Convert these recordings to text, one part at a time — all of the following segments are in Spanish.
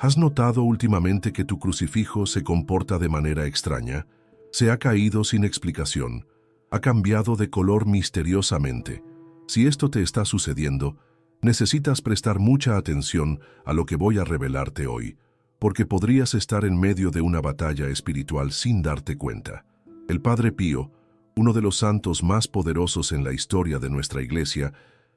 ¿Has notado últimamente que tu crucifijo se comporta de manera extraña? Se ha caído sin explicación. Ha cambiado de color misteriosamente. Si esto te está sucediendo, necesitas prestar mucha atención a lo que voy a revelarte hoy, porque podrías estar en medio de una batalla espiritual sin darte cuenta. El Padre Pío, uno de los santos más poderosos en la historia de nuestra Iglesia,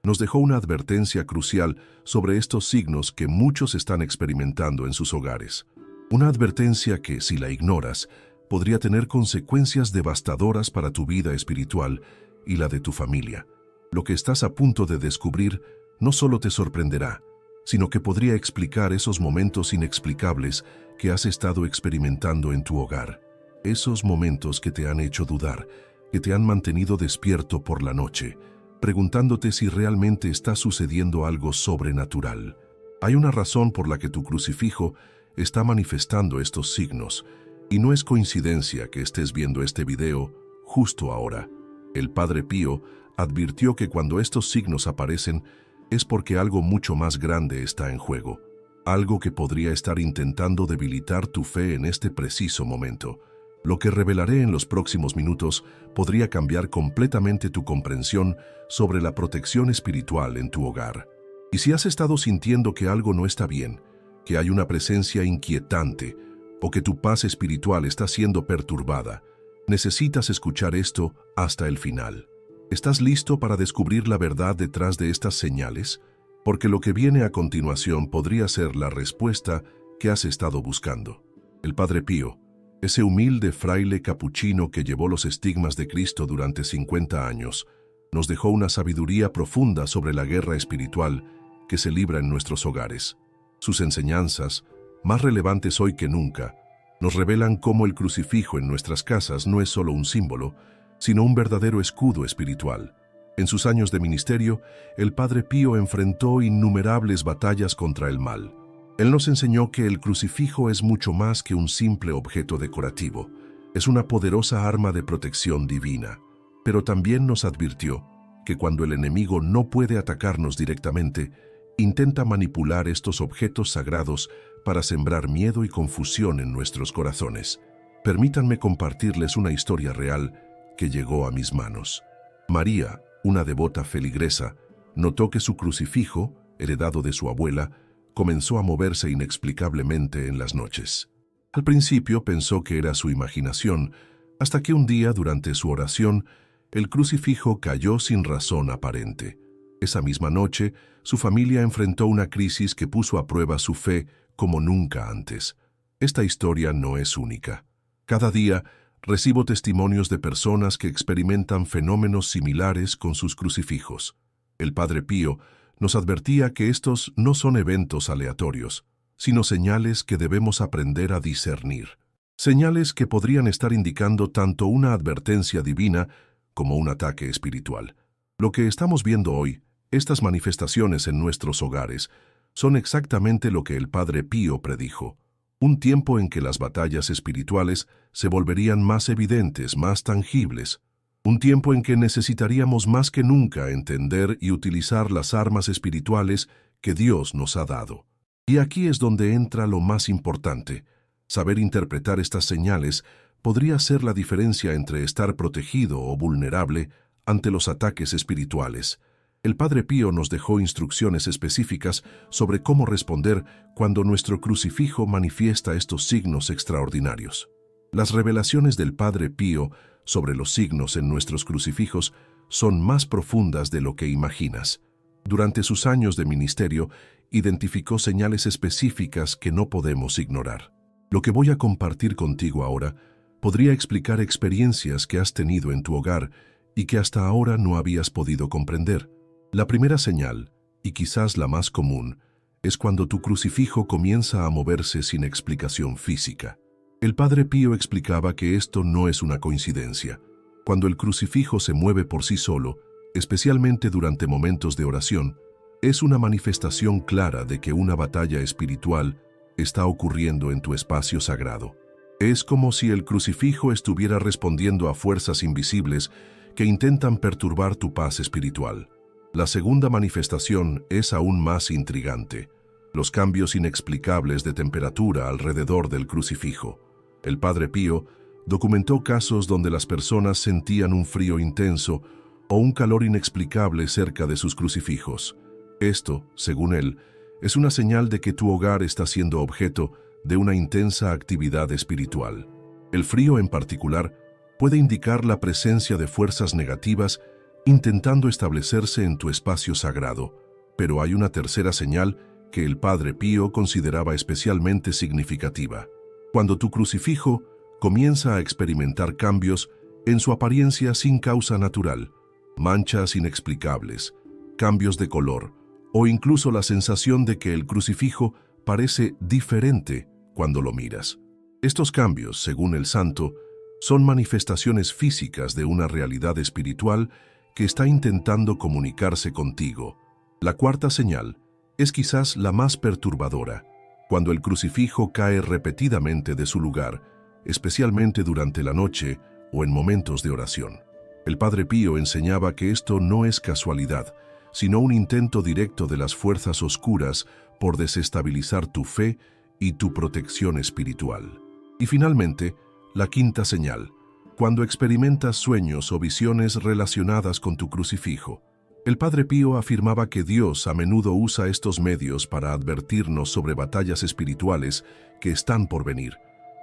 nos dejó una advertencia crucial sobre estos signos que muchos están experimentando en sus hogares. Una advertencia que, si la ignoras, podría tener consecuencias devastadoras para tu vida espiritual y la de tu familia. Lo que estás a punto de descubrir no solo te sorprenderá, sino que podría explicar esos momentos inexplicables que has estado experimentando en tu hogar. Esos momentos que te han hecho dudar, que te han mantenido despierto por la noche, preguntándote si realmente está sucediendo algo sobrenatural. Hay una razón por la que tu crucifijo está manifestando estos signos, y no es coincidencia que estés viendo este video justo ahora. El Padre Pío advirtió que cuando estos signos aparecen es porque algo mucho más grande está en juego, algo que podría estar intentando debilitar tu fe en este preciso momento. Lo que revelaré en los próximos minutos podría cambiar completamente tu comprensión sobre la protección espiritual en tu hogar. Y si has estado sintiendo que algo no está bien, que hay una presencia inquietante o que tu paz espiritual está siendo perturbada, necesitas escuchar esto hasta el final. ¿Estás listo para descubrir la verdad detrás de estas señales? Porque lo que viene a continuación podría ser la respuesta que has estado buscando. El Padre Pío, ese humilde fraile capuchino que llevó los estigmas de Cristo durante 50 años, nos dejó una sabiduría profunda sobre la guerra espiritual que se libra en nuestros hogares. Sus enseñanzas, más relevantes hoy que nunca, nos revelan cómo el crucifijo en nuestras casas no es solo un símbolo, sino un verdadero escudo espiritual. En sus años de ministerio, el Padre Pío enfrentó innumerables batallas contra el mal. Él nos enseñó que el crucifijo es mucho más que un simple objeto decorativo. Es una poderosa arma de protección divina. Pero también nos advirtió que cuando el enemigo no puede atacarnos directamente, intenta manipular estos objetos sagrados para sembrar miedo y confusión en nuestros corazones. Permítanme compartirles una historia real que llegó a mis manos. María, una devota feligresa, notó que su crucifijo, heredado de su abuela, comenzó a moverse inexplicablemente en las noches. Al principio pensó que era su imaginación, hasta que un día, durante su oración, el crucifijo cayó sin razón aparente. Esa misma noche, su familia enfrentó una crisis que puso a prueba su fe como nunca antes. Esta historia no es única. Cada día, recibo testimonios de personas que experimentan fenómenos similares con sus crucifijos. El Padre Pío nos advertía que estos no son eventos aleatorios, sino señales que debemos aprender a discernir. Señales que podrían estar indicando tanto una advertencia divina como un ataque espiritual. Lo que estamos viendo hoy, estas manifestaciones en nuestros hogares, son exactamente lo que el Padre Pío predijo. Un tiempo en que las batallas espirituales se volverían más evidentes, más tangibles. Un tiempo en que necesitaríamos más que nunca entender y utilizar las armas espirituales que Dios nos ha dado. Y aquí es donde entra lo más importante. Saber interpretar estas señales podría ser la diferencia entre estar protegido o vulnerable ante los ataques espirituales. El Padre Pío nos dejó instrucciones específicas sobre cómo responder cuando nuestro crucifijo manifiesta estos signos extraordinarios. Las revelaciones del Padre Pío sobre los signos en nuestros crucifijos son más profundas de lo que imaginas. Durante sus años de ministerio, identificó señales específicas que no podemos ignorar. Lo que voy a compartir contigo ahora podría explicar experiencias que has tenido en tu hogar y que hasta ahora no habías podido comprender. La primera señal, y quizás la más común, es cuando tu crucifijo comienza a moverse sin explicación física. El Padre Pío explicaba que esto no es una coincidencia. Cuando el crucifijo se mueve por sí solo, especialmente durante momentos de oración, es una manifestación clara de que una batalla espiritual está ocurriendo en tu espacio sagrado. Es como si el crucifijo estuviera respondiendo a fuerzas invisibles que intentan perturbar tu paz espiritual. La segunda manifestación es aún más intrigante. los cambios inexplicables de temperatura alrededor del crucifijo. El Padre Pío documentó casos donde las personas sentían un frío intenso o un calor inexplicable cerca de sus crucifijos. Esto, según él, es una señal de que tu hogar está siendo objeto de una intensa actividad espiritual. El frío en particular puede indicar la presencia de fuerzas negativas intentando establecerse en tu espacio sagrado, pero hay una tercera señal que el Padre Pío consideraba especialmente significativa. Cuando tu crucifijo comienza a experimentar cambios en su apariencia sin causa natural, manchas inexplicables, cambios de color, o incluso la sensación de que el crucifijo parece diferente cuando lo miras. Estos cambios, según el santo, son manifestaciones físicas de una realidad espiritual que está intentando comunicarse contigo. La cuarta señal es quizás la más perturbadora, cuando el crucifijo cae repetidamente de su lugar, especialmente durante la noche o en momentos de oración. El Padre Pío enseñaba que esto no es casualidad, sino un intento directo de las fuerzas oscuras por desestabilizar tu fe y tu protección espiritual. Y finalmente, la quinta señal, cuando experimentas sueños o visiones relacionadas con tu crucifijo. El Padre Pío afirmaba que Dios a menudo usa estos medios para advertirnos sobre batallas espirituales que están por venir.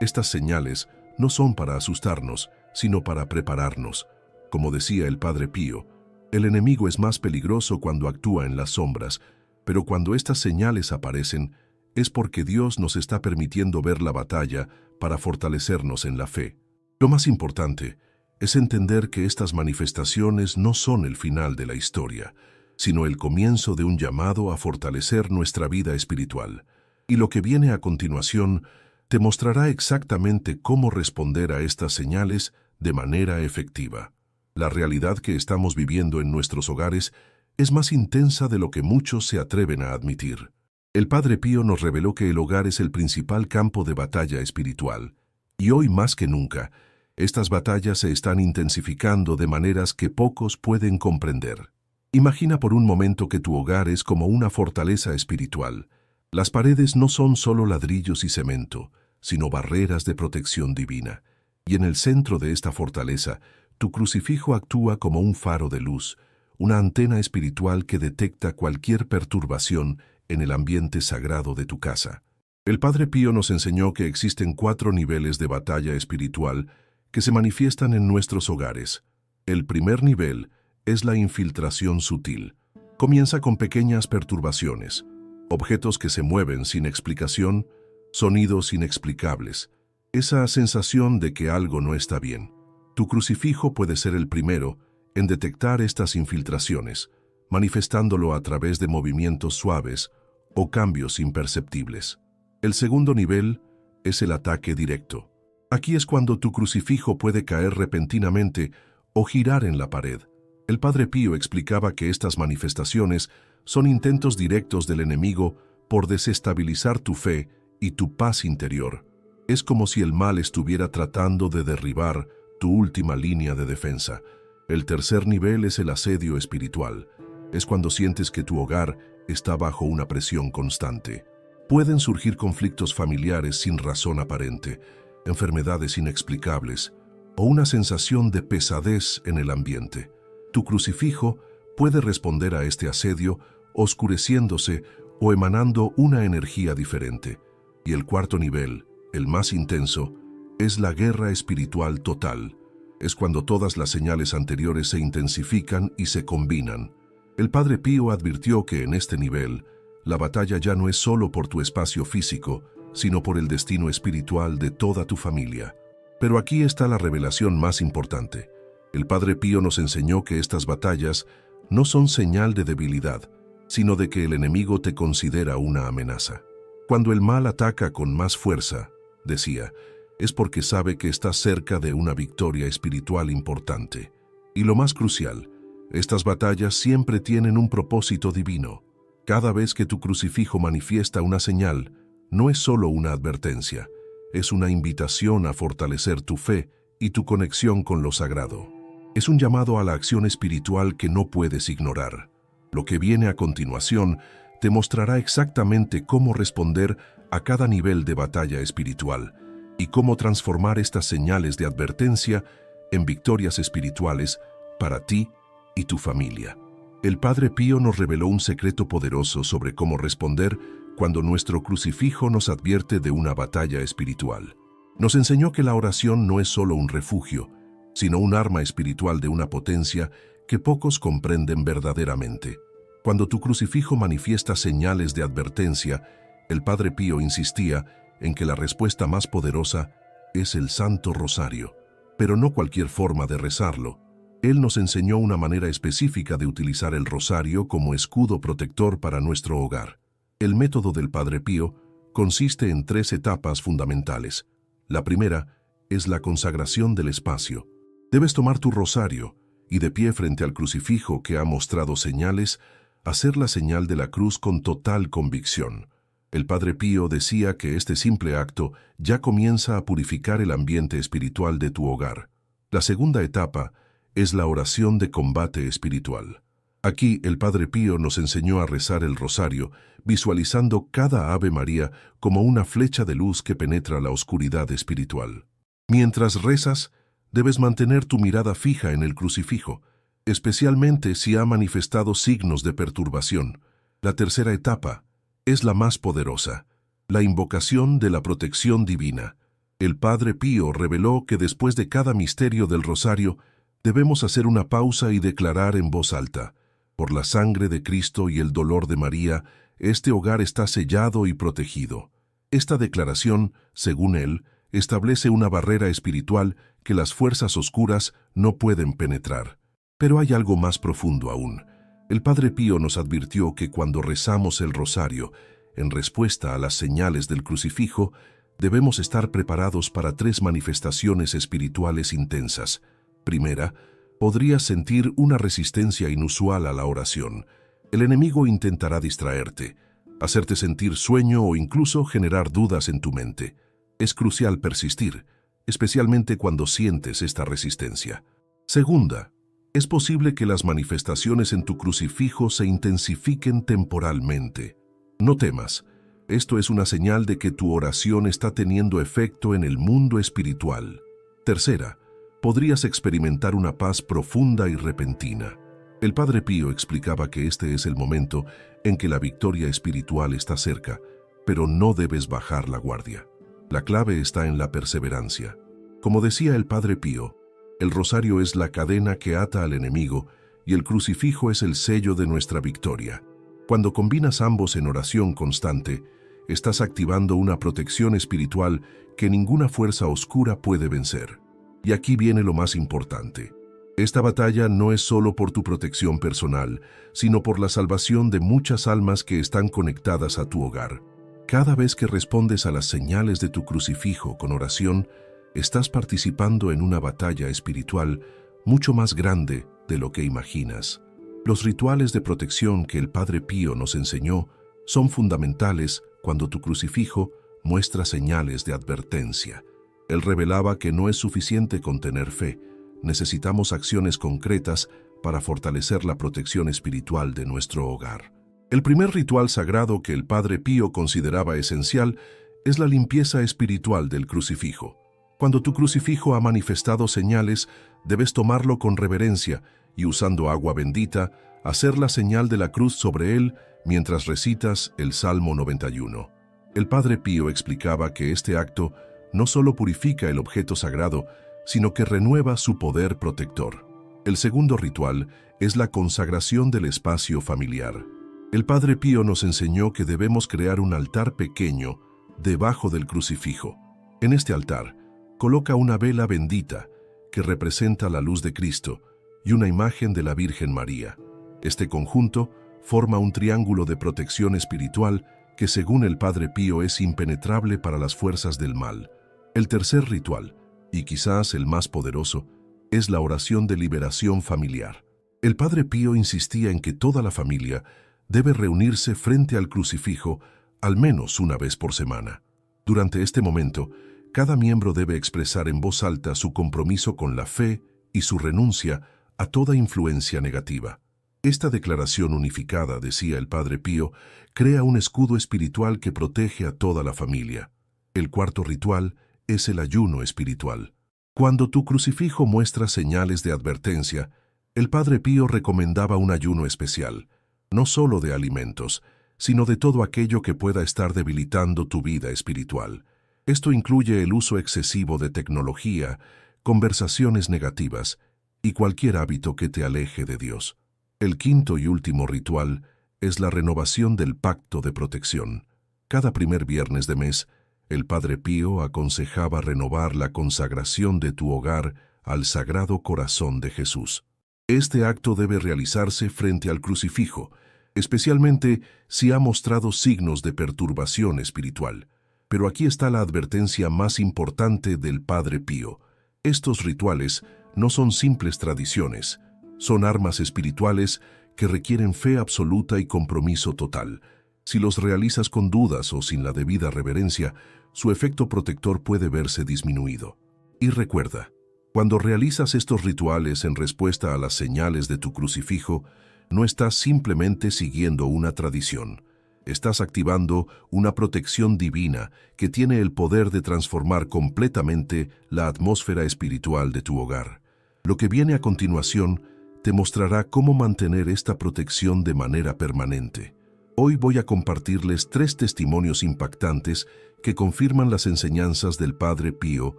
Estas señales no son para asustarnos, sino para prepararnos. Como decía el Padre Pío, el enemigo es más peligroso cuando actúa en las sombras, pero cuando estas señales aparecen, es porque Dios nos está permitiendo ver la batalla para fortalecernos en la fe. Lo más importante es entender que estas manifestaciones no son el final de la historia, sino el comienzo de un llamado a fortalecer nuestra vida espiritual. Y lo que viene a continuación te mostrará exactamente cómo responder a estas señales de manera efectiva. La realidad que estamos viviendo en nuestros hogares es más intensa de lo que muchos se atreven a admitir. El Padre Pío nos reveló que el hogar es el principal campo de batalla espiritual, y hoy más que nunca, estas batallas se están intensificando de maneras que pocos pueden comprender. Imagina por un momento que tu hogar es como una fortaleza espiritual. Las paredes no son solo ladrillos y cemento, sino barreras de protección divina. Y en el centro de esta fortaleza, tu crucifijo actúa como un faro de luz, una antena espiritual que detecta cualquier perturbación en el ambiente sagrado de tu casa. El Padre Pío nos enseñó que existen 4 niveles de batalla espiritual que se manifiestan en nuestros hogares. El primer nivel es la infiltración sutil. Comienza con pequeñas perturbaciones, objetos que se mueven sin explicación, sonidos inexplicables, esa sensación de que algo no está bien. Tu crucifijo puede ser el primero en detectar estas infiltraciones, manifestándolo a través de movimientos suaves o cambios imperceptibles. El segundo nivel es el ataque directo. Aquí es cuando tu crucifijo puede caer repentinamente o girar en la pared. El Padre Pío explicaba que estas manifestaciones son intentos directos del enemigo por desestabilizar tu fe y tu paz interior. Es como si el mal estuviera tratando de derribar tu última línea de defensa. El tercer nivel es el asedio espiritual. Es cuando sientes que tu hogar está bajo una presión constante. Pueden surgir conflictos familiares sin razón aparente, enfermedades inexplicables o una sensación de pesadez en el ambiente. Tu crucifijo puede responder a este asedio oscureciéndose o emanando una energía diferente. Y el cuarto nivel, el más intenso, es la guerra espiritual total. Es cuando todas las señales anteriores se intensifican y se combinan. El Padre Pío advirtió que en este nivel, la batalla ya no es solo por tu espacio físico, sino por el destino espiritual de toda tu familia. Pero aquí está la revelación más importante. El Padre Pío nos enseñó que estas batallas no son señal de debilidad, sino de que el enemigo te considera una amenaza. Cuando el mal ataca con más fuerza, decía, es porque sabe que está cerca de una victoria espiritual importante. Y lo más crucial, estas batallas siempre tienen un propósito divino. Cada vez que tu crucifijo manifiesta una señal, no es solo una advertencia, es una invitación a fortalecer tu fe y tu conexión con lo sagrado. Es un llamado a la acción espiritual que no puedes ignorar. Lo que viene a continuación te mostrará exactamente cómo responder a cada nivel de batalla espiritual y cómo transformar estas señales de advertencia en victorias espirituales para ti y tu familia. El Padre Pío nos reveló un secreto poderoso sobre cómo responder cuando nuestro crucifijo nos advierte de una batalla espiritual. Nos enseñó que la oración no es solo un refugio, sino un arma espiritual de una potencia que pocos comprenden verdaderamente. Cuando tu crucifijo manifiesta señales de advertencia, el Padre Pío insistía en que la respuesta más poderosa es el Santo Rosario, pero no cualquier forma de rezarlo. Él nos enseñó una manera específica de utilizar el rosario como escudo protector para nuestro hogar. El método del Padre Pío consiste en 3 etapas fundamentales. La primera es la consagración del espacio. Debes tomar tu rosario y, de pie frente al crucifijo que ha mostrado señales, hacer la señal de la cruz con total convicción. El Padre Pío decía que este simple acto ya comienza a purificar el ambiente espiritual de tu hogar. La segunda etapa es la oración de combate espiritual. Aquí el Padre Pío nos enseñó a rezar el rosario, visualizando cada Ave María como una flecha de luz que penetra la oscuridad espiritual. Mientras rezas, debes mantener tu mirada fija en el crucifijo, especialmente si ha manifestado signos de perturbación. La tercera etapa es la más poderosa, la invocación de la protección divina. El Padre Pío reveló que después de cada misterio del rosario, debemos hacer una pausa y declarar en voz alta: por la sangre de Cristo y el dolor de María, este hogar está sellado y protegido. Esta declaración, según él, establece una barrera espiritual que las fuerzas oscuras no pueden penetrar. Pero hay algo más profundo aún. El Padre Pío nos advirtió que cuando rezamos el rosario, en respuesta a las señales del crucifijo, debemos estar preparados para 3 manifestaciones espirituales intensas. Primera, podrías sentir una resistencia inusual a la oración. El enemigo intentará distraerte, hacerte sentir sueño o incluso generar dudas en tu mente. Es crucial persistir, especialmente cuando sientes esta resistencia. Segunda, es posible que las manifestaciones en tu crucifijo se intensifiquen temporalmente. No temas, esto es una señal de que tu oración está teniendo efecto en el mundo espiritual. Tercera, podrías experimentar una paz profunda y repentina. El Padre Pío explicaba que este es el momento en que la victoria espiritual está cerca, pero no debes bajar la guardia. La clave está en la perseverancia. Como decía el Padre Pío, el rosario es la cadena que ata al enemigo y el crucifijo es el sello de nuestra victoria. Cuando combinas ambos en oración constante, estás activando una protección espiritual que ninguna fuerza oscura puede vencer. Y aquí viene lo más importante. Esta batalla no es solo por tu protección personal, sino por la salvación de muchas almas que están conectadas a tu hogar. Cada vez que respondes a las señales de tu crucifijo con oración, estás participando en una batalla espiritual mucho más grande de lo que imaginas. Los rituales de protección que el Padre Pío nos enseñó son fundamentales cuando tu crucifijo muestra señales de advertencia. Él revelaba que no es suficiente con tener fe, necesitamos acciones concretas para fortalecer la protección espiritual de nuestro hogar. El primer ritual sagrado que el Padre Pío consideraba esencial es la limpieza espiritual del crucifijo. Cuando tu crucifijo ha manifestado señales, debes tomarlo con reverencia y, usando agua bendita, hacer la señal de la cruz sobre él mientras recitas el Salmo 91. El Padre Pío explicaba que este acto no solo purifica el objeto sagrado, sino que renueva su poder protector. El segundo ritual es la consagración del espacio familiar. El Padre Pío nos enseñó que debemos crear un altar pequeño debajo del crucifijo. En este altar, coloca una vela bendita que representa la luz de Cristo y una imagen de la Virgen María. Este conjunto forma un triángulo de protección espiritual que, según el Padre Pío, es impenetrable para las fuerzas del mal. El tercer ritual, y quizás el más poderoso, es la oración de liberación familiar. El Padre Pío insistía en que toda la familia debe reunirse frente al crucifijo al menos una vez por semana. Durante este momento, cada miembro debe expresar en voz alta su compromiso con la fe y su renuncia a toda influencia negativa. Esta declaración unificada, decía el Padre Pío, crea un escudo espiritual que protege a toda la familia. El cuarto ritual es el ayuno espiritual. Cuando tu crucifijo muestra señales de advertencia, el Padre Pío recomendaba un ayuno especial, no solo de alimentos, sino de todo aquello que pueda estar debilitando tu vida espiritual. Esto incluye el uso excesivo de tecnología, conversaciones negativas y cualquier hábito que te aleje de Dios. El quinto y último ritual es la renovación del pacto de protección. Cada primer viernes de mes, el Padre Pío aconsejaba renovar la consagración de tu hogar al Sagrado Corazón de Jesús. Este acto debe realizarse frente al crucifijo, especialmente si ha mostrado signos de perturbación espiritual. Pero aquí está la advertencia más importante del Padre Pío. Estos rituales no son simples tradiciones, son armas espirituales que requieren fe absoluta y compromiso total. Si los realizas con dudas o sin la debida reverencia, su efecto protector puede verse disminuido. Y recuerda, cuando realizas estos rituales en respuesta a las señales de tu crucifijo, no estás simplemente siguiendo una tradición. Estás activando una protección divina que tiene el poder de transformar completamente la atmósfera espiritual de tu hogar. Lo que viene a continuación te mostrará cómo mantener esta protección de manera permanente. Hoy voy a compartirles 3 testimonios impactantes que confirman las enseñanzas del Padre Pío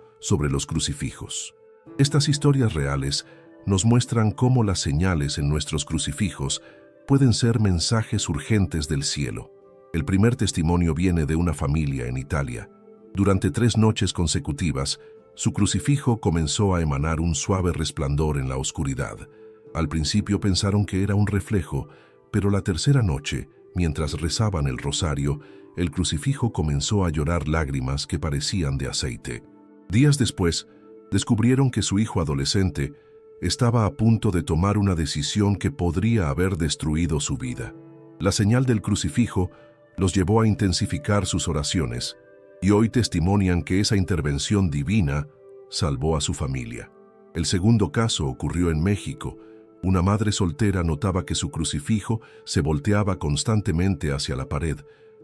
sobre los crucifijos. Estas historias reales nos muestran cómo las señales en nuestros crucifijos pueden ser mensajes urgentes del cielo. El primer testimonio viene de una familia en Italia. Durante 3 noches consecutivas, su crucifijo comenzó a emanar un suave resplandor en la oscuridad. Al principio pensaron que era un reflejo, pero la tercera noche, mientras rezaban el rosario, el crucifijo comenzó a llorar lágrimas que parecían de aceite. Días después, descubrieron que su hijo adolescente estaba a punto de tomar una decisión que podría haber destruido su vida. La señal del crucifijo los llevó a intensificar sus oraciones, y hoy testimonian que esa intervención divina salvó a su familia. El segundo caso ocurrió en México. Una madre soltera notaba que su crucifijo se volteaba constantemente hacia la pared,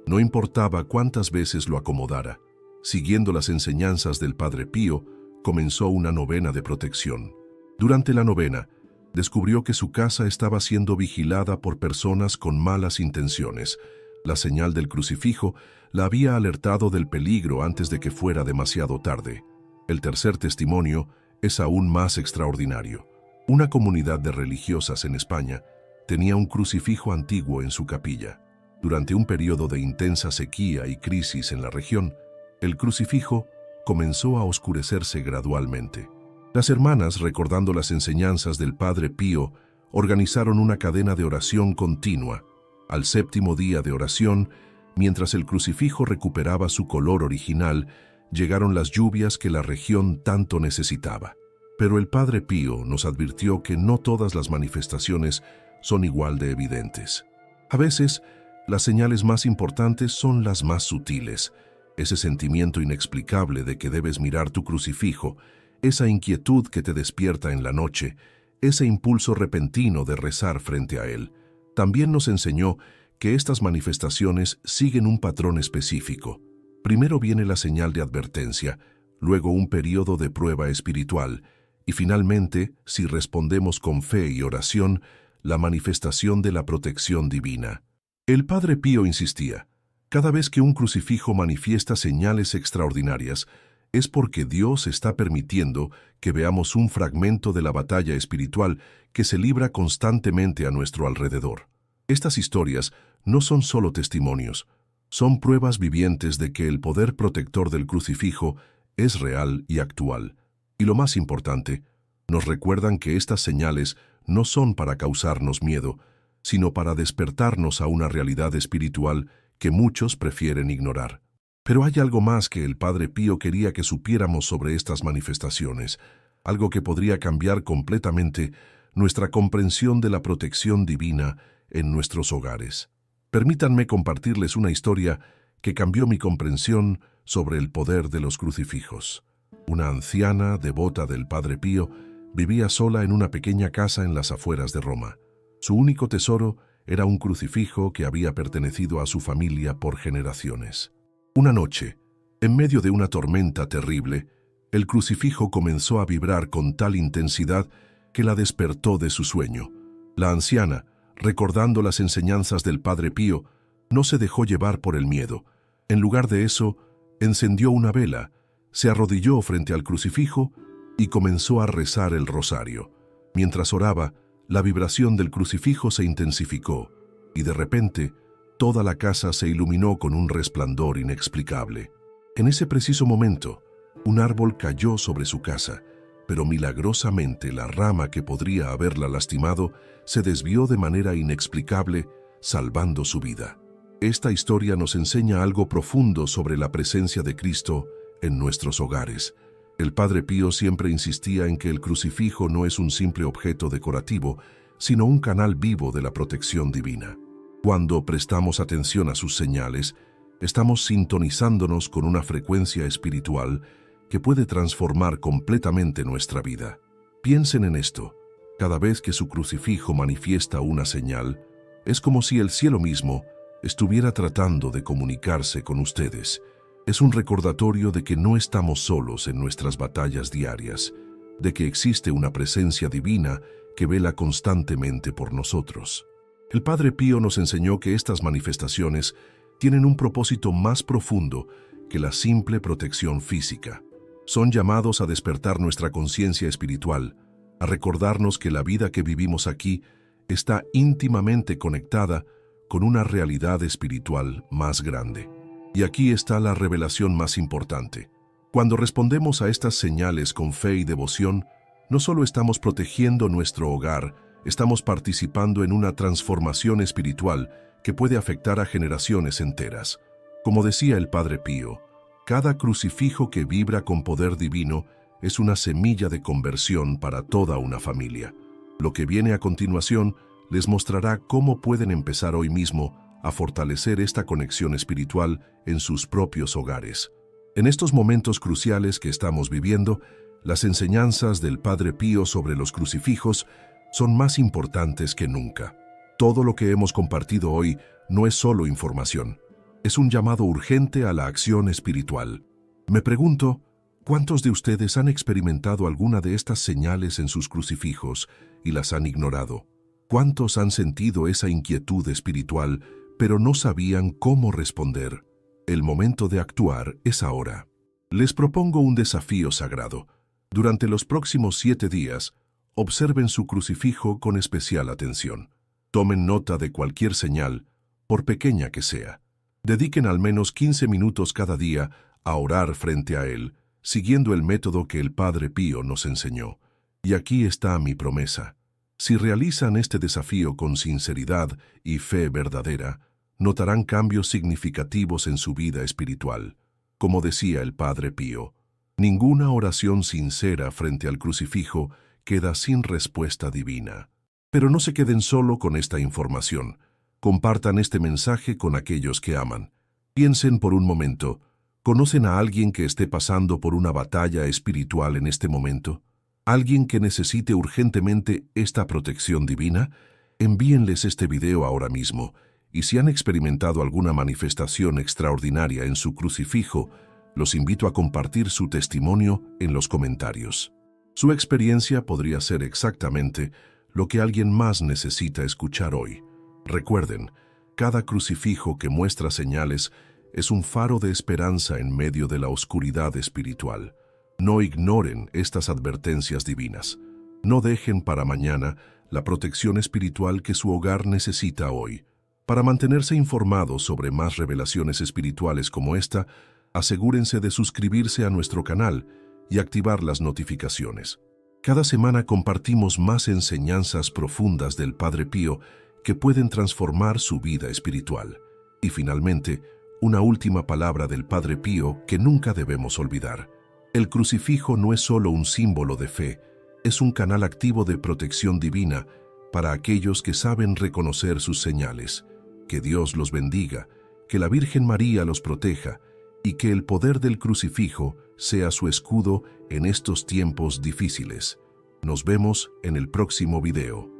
no importaba cuántas veces lo acomodara. Siguiendo las enseñanzas del Padre Pío, comenzó una novena de protección. Durante la novena, descubrió que su casa estaba siendo vigilada por personas con malas intenciones. La señal del crucifijo la había alertado del peligro antes de que fuera demasiado tarde. El tercer testimonio es aún más extraordinario. Una comunidad de religiosas en España tenía un crucifijo antiguo en su capilla. Durante un periodo de intensa sequía y crisis en la región, el crucifijo comenzó a oscurecerse gradualmente. Las hermanas, recordando las enseñanzas del Padre Pío, organizaron una cadena de oración continua. Al 7º día de oración, mientras el crucifijo recuperaba su color original, llegaron las lluvias que la región tanto necesitaba. Pero el Padre Pío nos advirtió que no todas las manifestaciones son igual de evidentes. A veces, las señales más importantes son las más sutiles. Ese sentimiento inexplicable de que debes mirar tu crucifijo, esa inquietud que te despierta en la noche, ese impulso repentino de rezar frente a él. También nos enseñó que estas manifestaciones siguen un patrón específico. Primero viene la señal de advertencia, luego un periodo de prueba espiritual, y finalmente, si respondemos con fe y oración, la manifestación de la protección divina. El Padre Pío insistía, cada vez que un crucifijo manifiesta señales extraordinarias, es porque Dios está permitiendo que veamos un fragmento de la batalla espiritual que se libra constantemente a nuestro alrededor. Estas historias no son solo testimonios, son pruebas vivientes de que el poder protector del crucifijo es real y actual. Y lo más importante, nos recuerdan que estas señales no son para causarnos miedo, sino para despertarnos a una realidad espiritual que muchos prefieren ignorar. Pero hay algo más que el Padre Pío quería que supiéramos sobre estas manifestaciones, algo que podría cambiar completamente nuestra comprensión de la protección divina en nuestros hogares. Permítanme compartirles una historia que cambió mi comprensión sobre el poder de los crucifijos. Una anciana devota del Padre Pío vivía sola en una pequeña casa en las afueras de Roma. Su único tesoro era un crucifijo que había pertenecido a su familia por generaciones. Una noche, en medio de una tormenta terrible, el crucifijo comenzó a vibrar con tal intensidad que la despertó de su sueño. La anciana, recordando las enseñanzas del Padre Pío, no se dejó llevar por el miedo. En lugar de eso, encendió una vela, se arrodilló frente al crucifijo y comenzó a rezar el rosario. Mientras oraba, la vibración del crucifijo se intensificó y de repente toda la casa se iluminó con un resplandor inexplicable. En ese preciso momento, un árbol cayó sobre su casa, pero milagrosamente la rama que podría haberla lastimado se desvió de manera inexplicable, salvando su vida. Esta historia nos enseña algo profundo sobre la presencia de Cristo en nuestros hogares. El Padre Pío siempre insistía en que el crucifijo no es un simple objeto decorativo, sino un canal vivo de la protección divina. Cuando prestamos atención a sus señales, estamos sintonizándonos con una frecuencia espiritual que puede transformar completamente nuestra vida. Piensen en esto. Cada vez que su crucifijo manifiesta una señal, es como si el cielo mismo estuviera tratando de comunicarse con ustedes. Es un recordatorio de que no estamos solos en nuestras batallas diarias, de que existe una presencia divina que vela constantemente por nosotros. El Padre Pío nos enseñó que estas manifestaciones tienen un propósito más profundo que la simple protección física. Son llamados a despertar nuestra conciencia espiritual, a recordarnos que la vida que vivimos aquí está íntimamente conectada con una realidad espiritual más grande. Y aquí está la revelación más importante. Cuando respondemos a estas señales con fe y devoción, no solo estamos protegiendo nuestro hogar, estamos participando en una transformación espiritual que puede afectar a generaciones enteras. Como decía el Padre Pío, cada crucifijo que vibra con poder divino es una semilla de conversión para toda una familia. Lo que viene a continuación les mostrará cómo pueden empezar hoy mismo a fortalecer esta conexión espiritual en sus propios hogares. En estos momentos cruciales que estamos viviendo, las enseñanzas del Padre Pío sobre los crucifijos son más importantes que nunca. Todo lo que hemos compartido hoy no es solo información, es un llamado urgente a la acción espiritual. Me pregunto, ¿cuántos de ustedes han experimentado alguna de estas señales en sus crucifijos y las han ignorado? ¿Cuántos han sentido esa inquietud espiritual, pero no sabían cómo responder? El momento de actuar es ahora. Les propongo un desafío sagrado. Durante los próximos 7 días, observen su crucifijo con especial atención. Tomen nota de cualquier señal, por pequeña que sea. Dediquen al menos 15 minutos cada día a orar frente a él, siguiendo el método que el Padre Pío nos enseñó. Y aquí está mi promesa. Si realizan este desafío con sinceridad y fe verdadera, notarán cambios significativos en su vida espiritual. Como decía el Padre Pío, ninguna oración sincera frente al crucifijo queda sin respuesta divina. Pero no se queden solo con esta información. Compartan este mensaje con aquellos que aman. Piensen por un momento, ¿conocen a alguien que esté pasando por una batalla espiritual en este momento? ¿Alguien que necesite urgentemente esta protección divina? Envíenles este video ahora mismo, y si han experimentado alguna manifestación extraordinaria en su crucifijo, los invito a compartir su testimonio en los comentarios. Su experiencia podría ser exactamente lo que alguien más necesita escuchar hoy. Recuerden, cada crucifijo que muestra señales es un faro de esperanza en medio de la oscuridad espiritual. No ignoren estas advertencias divinas. No dejen para mañana la protección espiritual que su hogar necesita hoy. Para mantenerse informados sobre más revelaciones espirituales como esta, asegúrense de suscribirse a nuestro canal y activar las notificaciones. Cada semana compartimos más enseñanzas profundas del Padre Pío que pueden transformar su vida espiritual. Y finalmente, una última palabra del Padre Pío que nunca debemos olvidar. El crucifijo no es solo un símbolo de fe, es un canal activo de protección divina para aquellos que saben reconocer sus señales. Que Dios los bendiga, que la Virgen María los proteja y que el poder del crucifijo sea su escudo en estos tiempos difíciles. Nos vemos en el próximo video.